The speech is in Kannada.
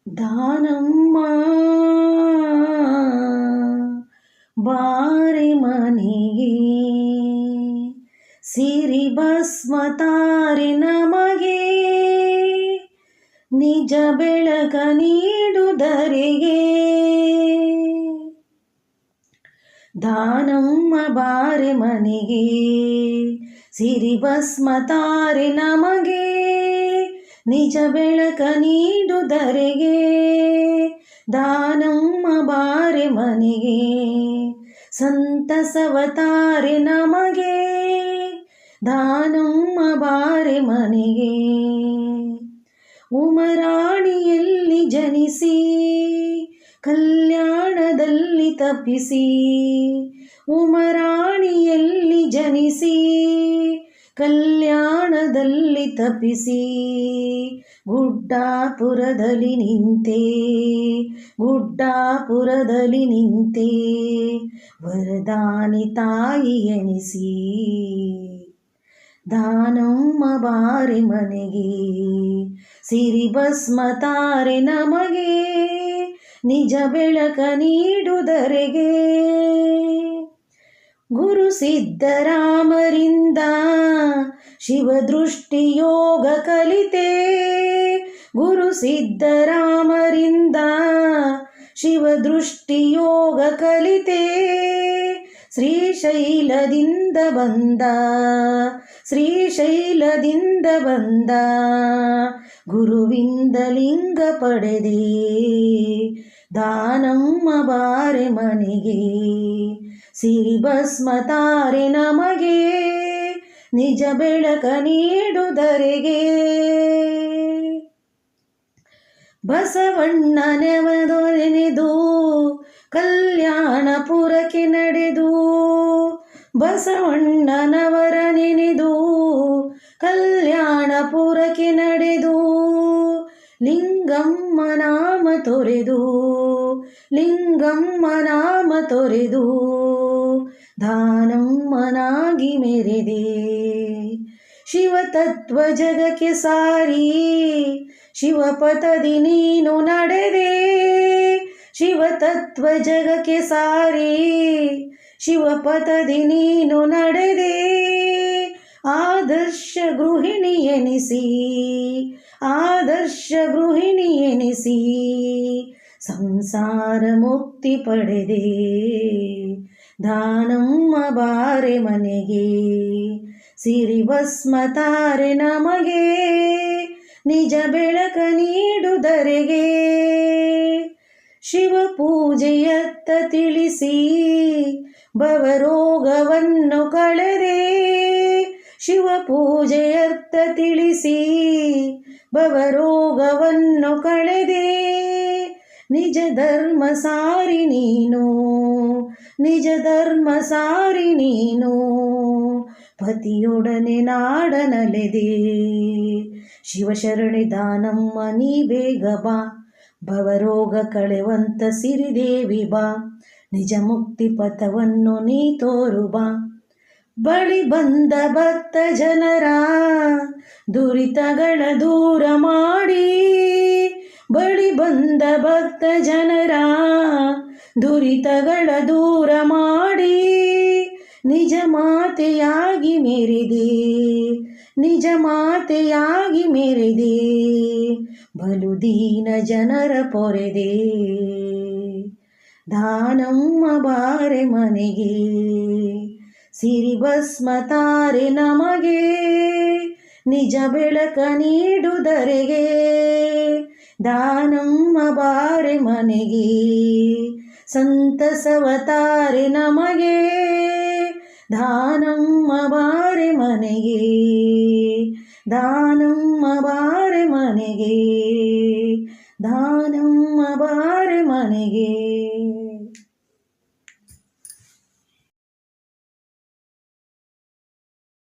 ದಾನಮ್ಮ ಬಾರಿ ಮನೆಗೆ ಸಿರಿ ಭಸ್ಮ ತಾರೆ ನಮಗೆ ನಿಜ ಬೆಳಕ ನೀಡುದರಿಗೆ ದಾನಮ್ಮ ಬಾರಿ ಮನೆಗೆ ಸಿರಿ ಭಸ್ಮ ತಾರೆ ನಮಗೆ ನಿಜ ಬೆಳಕ ನೀಡುದರಿಗೆ ದಾನಮ್ಮ ಬಾರಿ ಮನೆಗೆ ಸಂತಸವ ತಾರೆ ನಮಗೆ ದಾನಮ್ಮ ಬಾರಿ ಮನೆಗೆ ಉಮರಾಣಿಯಲ್ಲಿ ಜನಿಸಿ ಕಲ್ಯಾಣದಲ್ಲಿ ತಪ್ಪಿಸಿ ಉಮರಾಣಿಯಲ್ಲಿ ಜನಿಸಿ ಕಲ್ಯಾಣದಲ್ಲಿ ತಪ್ಪಿಸಿ ಗುಡ್ಡಾಪುರದಲ್ಲಿ ನಿಂತೆ ಗುಡ್ಡಾಪುರದಲ್ಲಿ ನಿಂತೆ ವರದಾನಿ ತಾಯಿ ಎನಿಸಿ ದಾನಮ್ಮ ಬಾರಿ ಮನೆಗೆ ಸಿರಿ ಭಸ್ಮ ತಾರೆ ನಮಗೆ ನಿಜ ಬೆಳಕ ನೀಡುದರಿಗೆ ಗುರು ಸಿದ್ದರಾಮರಿಂದ ಶಿವದೃಷ್ಟಿ ಯೋಗ ಕಲಿತೆ ಗುರು ಸಿದ್ದರಾಮರಿಂದ ಶಿವದೃಷ್ಟಿ ಯೋಗ ಕಲಿತೆ ಶ್ರೀಶೈಲದಿಂದ ಬಂದ ಶ್ರೀಶೈಲದಿಂದ ಬಂದ ಗುರುವಿಂದ ಲಿಂಗ ಪಡೆದೆ ದಾನಮ್ಮ ಬಾರಿ ಮನೆಗೆ ಸಿರಿ ಭಸ್ಮ ತಾರೆ ನಮಗೆ ನಿಜ ಬೆಳಕ ನೀಡುದರಿಗೆ ಬಸವಣ್ಣನೆವದೊರೆನೆದು ಕಲ್ಯಾಣಪುರಕ್ಕೆ ನಡೆದು ಬಸವಣ್ಣನವರ ನೆನೆದು ಕಲ್ಯಾಣಪುರಕ್ಕೆ ನಡೆದು ಲಿಂಗಮ್ಮ ನಾಮ ತೊರೆದು ಲಿಂಗಮ್ಮ ನಾಮ ತೊರೆದು ದಾನಮ್ಮನಾಗಿ ಮೆರೆದೆ ಶಿವತತ್ವ ಜಗಕ್ಕೆ ಸಾರಿ ಶಿವಪಥದಿ ನೀನು ನಡೆದೆ ಶಿವತತ್ವ ಜಗಕ್ಕೆ ಸಾರಿ ಶಿವಪಥದಿ ನೀನು ನಡೆದೆ ಆದರ್ಶ ಗೃಹಿಣಿ ಎನಿಸಿ ಆದರ್ಶ ಗೃಹಿಣಿ ಎನಿಸಿ ಸಂಸಾರ ಮುಕ್ತಿ ಪಡೆದೆ ದಾನಮ್ಮ ಬಾರಿ ಮನೆಗೆ ಸಿರಿ ಭಸ್ಮ ತಾರೆ ನಮಗೆ ನಿಜ ಬೆಳಕ ನೀಡುದರಿಗೆ ಶಿವ ಪೂಜೆಯತ್ತ ತಿಳಿಸಿ ಭವರೋಗವನ್ನು ಕಳೆದೆ ಶಿವ ಪೂಜೆಯತ್ತ ತಿಳಿಸಿ ಭವರೋಗವನ್ನು ಕಳೆದೆ ನಿಜ ಧರ್ಮ ಸಾರಿ ನೀನು ನಿಜ ಧರ್ಮ ಸಾರಿ ನೀನು ಪತಿಯೊಡನೆ ನಾಡನಲೆದೆ ಶಿವಶರಣಿ ದಾನಮ್ಮ ನೀ ಬೇಗ ಬಾ ಭವರೋಗ ಕಳೆವಂತ ಸಿರಿದೇವಿ ಬಾ ನಿಜ ಮುಕ್ತಿ ಪಥವನ್ನು ನೀ ತೋರು ಬಾ ಬಳಿ ಬಂದ ಭಕ್ತ ಜನರ ದುರಿತಗಳ ದೂರ ಮಾಡಿ ಬಳಿ ಬಂದ ಭಕ್ತ ಜನರ ದುರಿತಗಳ ದೂರ ಮಾಡಿ ನಿಜ ಮಾತೆಯಾಗಿ ಮೆರೆದೆ ನಿಜ ಮಾತೆಯಾಗಿ ಮೆರೆದೆ ಬಲು ದೀನ ಜನರ ಪೊರೆದೆ ದಾನಮ್ಮ ಬಾರಿ ಮನೆಗೆ ಸಿರಿ ಭಸ್ಮ ತಾರೆ ನಮಗೆ ನಿಜ ಬೆಳಕ ನೀಡುದರಿಗೆ ದಾನಮ್ಮ ಬಾರಿ ಮನೆಗೆ ಸಂತಸವ ತಾರೆ ನಮಗೆ ದಾನಮ್ಮ ಬಾರಿ ಮನೆಗೆ ದಾನಮ್ಮ